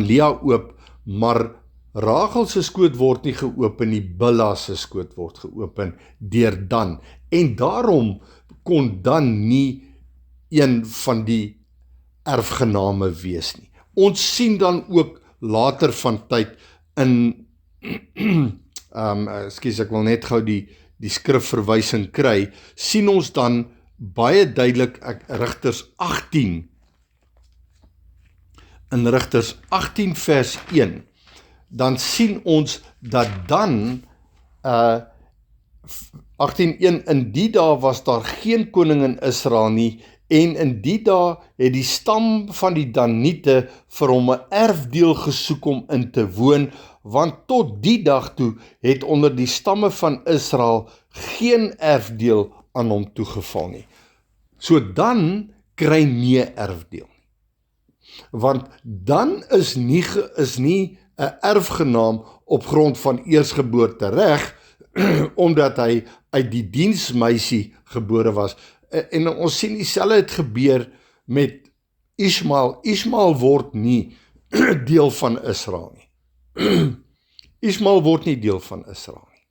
Lea oop, maar Rachel se skoot word nie geopen nie, Bilha se skoot word geopen deur Dan. En daarom kon Dan nie een van die erfgename wees nie. Ons sien dan ook later van tyd in ek wil net gou die skrifverwysing kry, sien ons dan baie duidelik Rigters 18 in Rigters 18 vers 1, dan sien ons dat Dan 18:1 in die dae was daar geen koning in Israel nie, en in die dae het die stam van die Daniete vir hom 'n erfdeel gesoek om in te woon, want tot die dag toe het onder die stamme van Israel geen erfdeel aan hom toegeval nie. So Dan kry nie 'n erfdeel nie. Want Dan is nie 'n erfgenaam op grond van eersgeboorte reg, omdat hy uit die diensmeisie gebore was. En ons sien dieselfde het gebeur met Ismael. Ismael word nie deel van Israel nie. Ismael word nie deel van Israel nie.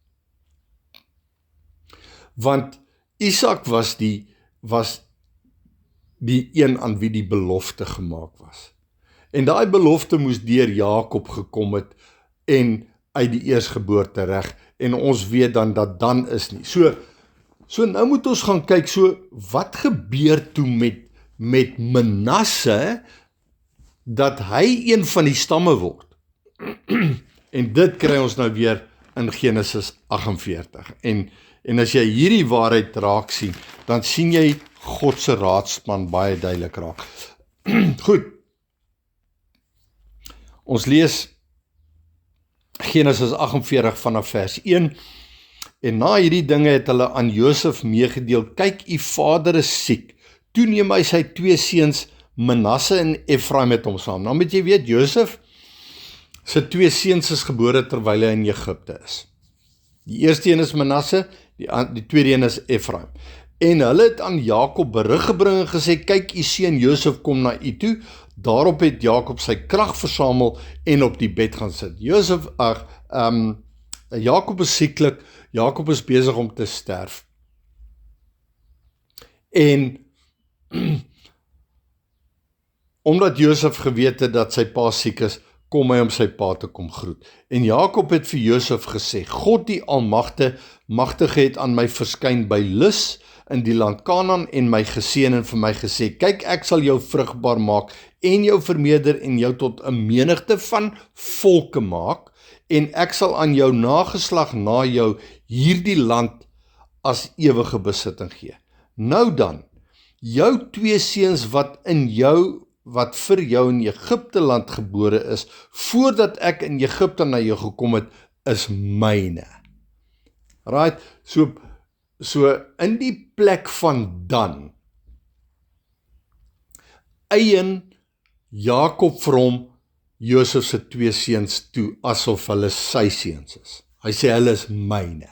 Want Isak was die een aan wie die belofte gemaak was. En daai belofte moes deur Jakob gekom het en uit die eersgeboorte reg, en ons weet dan dat Dan is nie. So nou moet ons gaan kyk, wat gebeur toe met Manasse, dat hy een van die stamme word. En dit kry ons nou weer in Genesis 48. En as jy hierdie waarheid raak sien, dan sien jy God se raadspan baie duidelik raak. Goed. Ons lees Genesis 48 vanaf vers 1. En na hierdie dinge het hulle aan Josef meegedeel, kyk, u vader is siek. Toe neem hy sy 2 seuns, Manasse en Efraim met hom saam. Nou moet jy weet, Josef sy 2 seuns is gebore terwyl hy in Egipte is. Die eerste een is Manasse, die tweede een is Efraim. En hulle het aan Jakob berig gebring en gesê, kyk, u seun Josef kom na u toe. Daarop het Jakob sy krag versamel en op die bed gaan sit. Jakob is sieklik, Jakob is besig om te sterf. En omdat Josef geweet het dat sy pa siek is, kom hy om sy pa te kom groet. En Jakob het vir Josef gesê, God die Almagtige het aan my verskyn by Lus in die land Kanaan en my geseën en vir my gesê, kyk, ek sal jou vrugbaar maak en jou vermeerder en jou tot 'n menigte van volke maak, en ek sal aan jou nageslag na jou hierdie land as ewige besitting gee. Nou dan, jou 2 seuns wat vir jou in Egipte land gebore is, voordat ek in Egipte na jou gekom het, is myne. Right? So in die plek van Dan, eien Jakob vir hom Josef se 2 seuns toe, asof hulle sy seuns is. Hy sê, hulle is myne.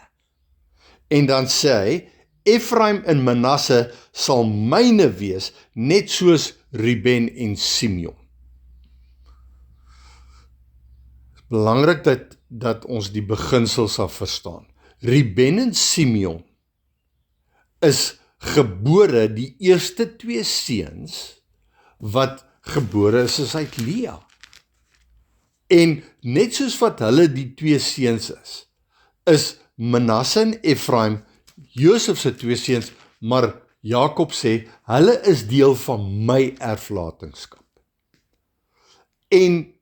En dan sê hy, Efraim en Manasse sal myne wees, net soos Ruben en Simeon. Het is belangrik dat ons die beginsel sal verstaan. Ruben en Simeon is gebore, die eerste 2 seuns wat gebore is uit Lea. En net soos wat hulle die 2 seuns is Manasse en Efraim Josef se 2 seuns, maar Jakob sê, hulle is deel van my erflatingskap. En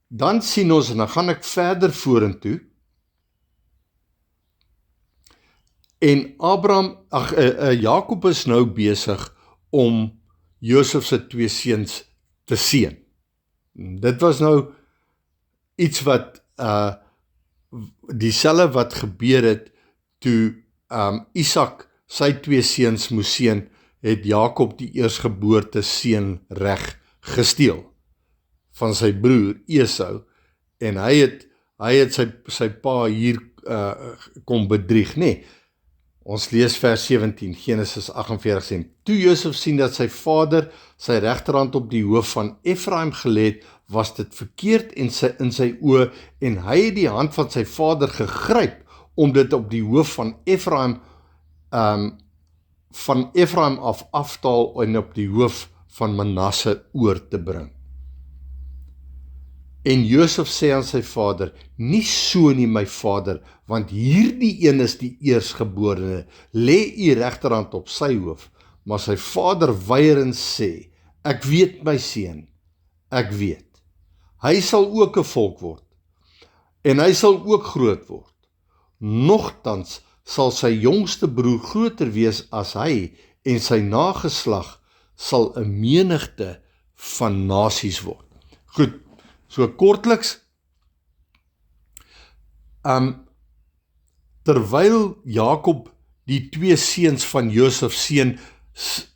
dan sien ons, en dan gaan ek verder vorentoe, en Jakob is nou besig om Josef se 2 seuns te seën. Dit was nou iets wat dieselfde wat gebeur het toe Isak sy 2 seuns moes seën, het Jakob die eersgeboorte seun reg gesteel van sy broer Esau, en hy het sy pa hier kom bedrieg, nee. Ons lees vers 17, Genesis 48 sê, toe Josef sien dat sy vader sy regterhand op die hoof van Efraim gelê het, was dit verkeerd in sy oë, en hy het die hand van sy vader gegryp, om dit op die hoof van Efraim aftaal en op die hoof van Manasse oor te bring. En Josef sê aan sy vader, nie so nie my vader, want hierdie een is die eersgeborene, lê u regterhand op sy hoof. Maar sy vader weier en sê, ek weet my seun, ek weet. Hy sal ook 'n volk word, en hy sal ook groot word. Nogtans sal sy jongste broer groter wees as hy, en sy nageslag sal 'n menigte van nasies word. Goed, so kortliks, terwyl Jakob die 2 seuns van Josef seën,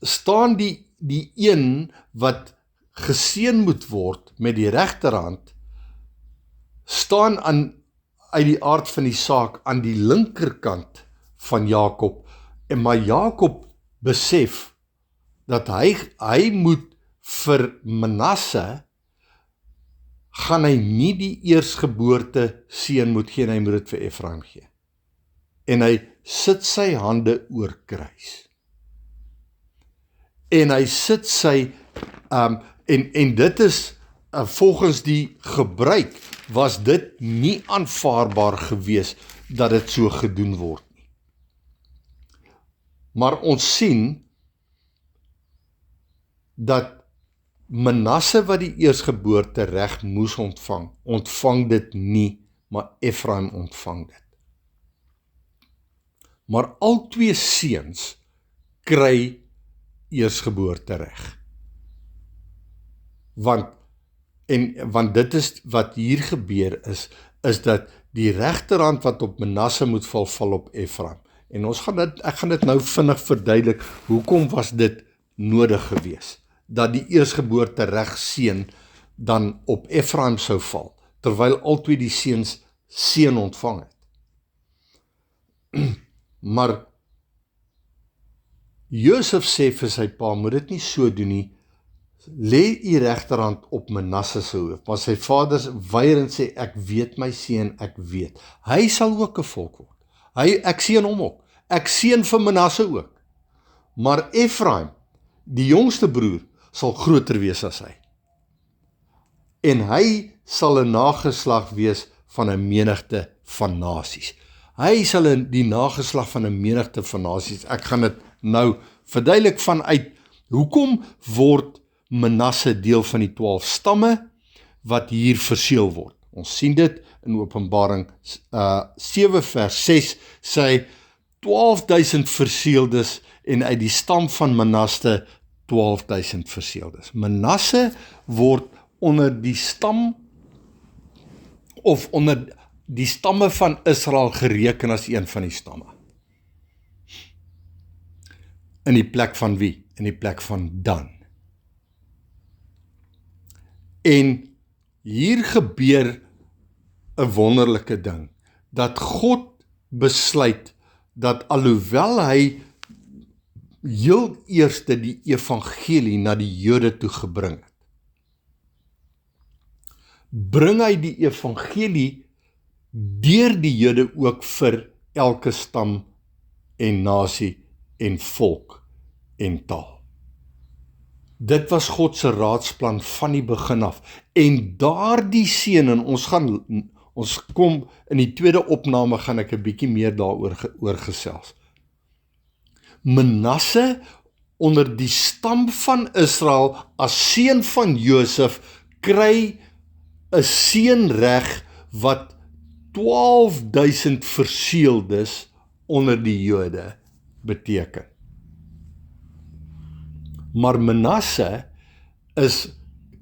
staan die een wat geseën moet word met die regterhand, staan uit die aard van die saak aan die linkerkant van Jakob, maar Jakob besef dat hy moet vir Manasse, gaan hy nie die eersgeboorte seun moet gee, en hy moet dit vir Efraim gee. En hy sit sy hande oor kruis. En hy sit sy, en dit is, volgens die gebruik, was dit nie aanvaarbaar gewees, dat dit so gedoen word nie. Maar ons sien, dat Manasse wat die eersgeboorte reg moes ontvang dit nie, maar Efraim ontvang dit. Maar al 2 seuns kry eersgeboorte reg. Want dit is wat hier gebeur is dat die regterhand wat op Manasse moet val op Efraim. En ek gaan dit nou vinnig verduidelik, hoekom was dit nodig gewees, dat die eersgeboorte reg seun dan op Efraim sou val, terwyl albei die seuns seën ontvang het. Maar Josef sê vir sy pa, moet dit nie so doen nie, lê u regterhand op Manasse se hoof, maar sy vader weier en sê, ek weet my seun, ek weet. Hy sal ook 'n volk word. Ek seën hom ook. Ek seën vir Manasse ook. Maar Efraim, die jongste broer, sal groter wees as hy. En hy sal 'n nageslag wees van 'n menigte van nasies. Hy sal die nageslag van 'n menigte van nasies. Ek gaan dit nou verduidelik vanuit, hoekom word Manasse deel van die 12 stamme, wat hier verseël word. Ons sien dit in Openbaring 7 vers 6, sê 12.000 verseëldes, en uit die stam van Manasse 12.000 verseëldes. Manasse word onder die stam, of onder die stamme van Israel gereken as een van die stamme. In die plek van wie? In die plek van Dan. En hier gebeur 'n wonderlike ding, dat God besluit, dat alhoewel hy heel eerste die evangelie na die Jode toe gebring het, bring hy die evangelie deur die Jode ook vir elke stam en nasie en volk en taal. Dit was God se raadsplan van die begin af. En daardie seën, en ons kom in die tweede opname, gaan ek 'n bietjie meer daaroor gesels. Manasse onder die stam van Israel as seun van Josef kry 'n seënreg wat 12.000 verseëldes onder die Jode beteken. Maar Manasse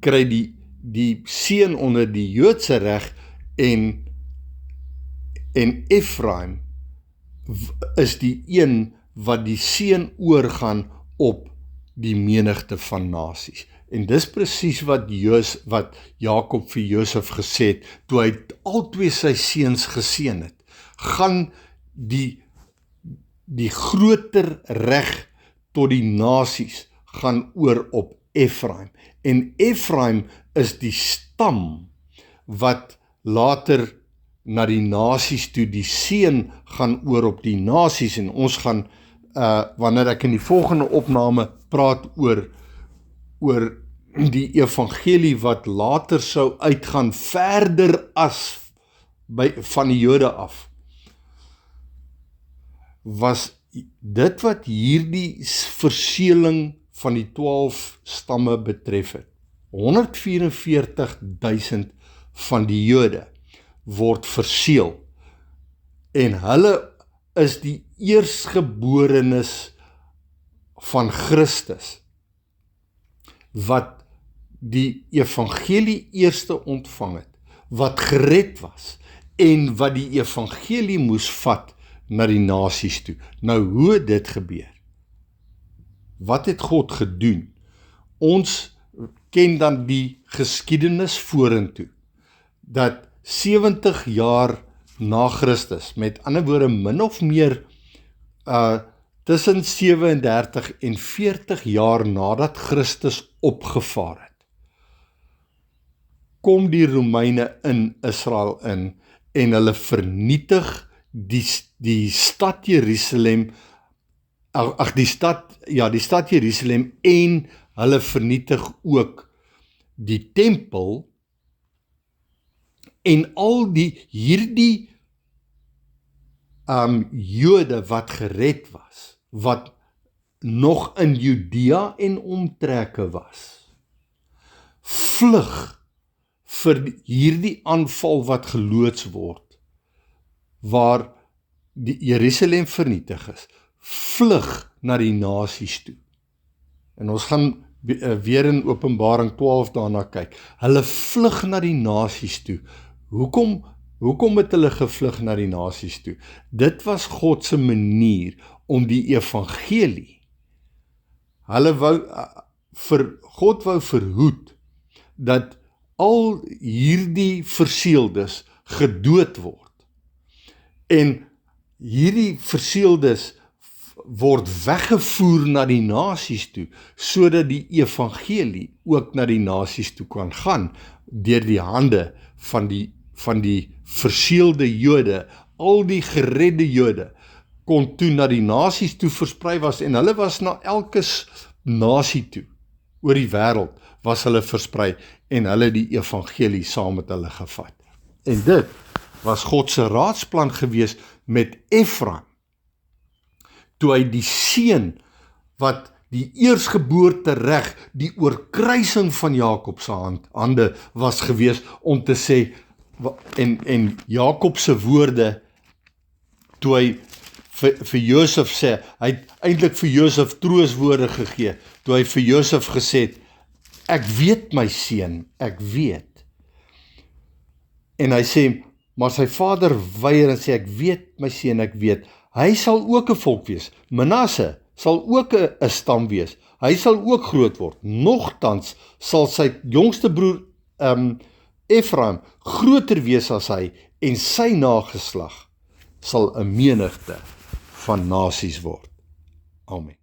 kry die seën onder die Joodse reg, en Efraim is die een wat die seën oorgaan op die menigte van nasies. En dis presies wat Jakob vir Josef gesê het, toe hy albei sy seuns geseën het. Gaan die groter reg tot die nasies gaan oor op Efraim. En Efraim is die stam wat later na die nasies toe, die seën gaan oor op die nasies, en ons gaan, wanneer ek in die volgende opname praat oor die evangelie wat later sou uitgaan verder as van die Jode af, was dit wat hierdie verseeling van die 12 stamme betref het. 144.000 van die Jode word verseël, en hulle is die eersgeborenes van Christus, wat die evangelie eerste ontvang het, wat gered was, en wat die evangelie moes vat na die nasies toe. Nou, hoe het dit gebeur? Wat het God gedoen? Ons ken dan die geskiedenis vorentoe, dat 70 jaar na Christus, met ander woorde min of meer tussen 37 en 40 jaar nadat Christus opgevaar het, kom die Romeine in Israel in, en hulle vernietig die stad Jerusalem, die stad Jerusalem, en hulle vernietig ook die tempel, en al hierdie Jode wat gered was, wat nog in Judea en omtreke was, vlug vir hierdie aanval wat geloods word, waar die Jerusalem vernietig is, vlug na die nasies toe. En ons gaan weer in Openbaring 12 daarna kyk. Hulle vlug na die nasies toe. Hoekom het hulle gevlug na die nasies toe? Dit was God se manier om die evangelie. God wou verhoed dat al hierdie verseeldes gedood word. En hierdie verseeldes word weggevoer na die nasies toe, sodat die evangelie ook na die nasies toe kan gaan, deur die hande van die verseelde Jode. Al die geredde Jode kon toe na die nasies toe versprei was, en hulle was na elke nasie toe, oor die wêreld was hulle versprei, en hulle die evangelie saam met hulle gevat. En dit was God se raadsplan gewees met Efraim, toe hy die seun wat die eersgeboorte reg, die oorkruising van Jakob se hande was gewees, om te sê, en Jakob se woorde, toe hy vir Josef sê, hy het eintlik vir Josef trooswoorde gegee, toe hy vir Josef gesê het, ek weet my seun, ek weet. En hy sê, maar sy vader weier en sê, ek weet my seun, ek weet. Hy sal ook 'n volk wees. Manasse sal ook 'n stam wees. Hy sal ook groot word. Nogtans sal sy jongste broer Efraim groter wees as hy, en sy nageslag sal 'n menigte van nasies word. Amen.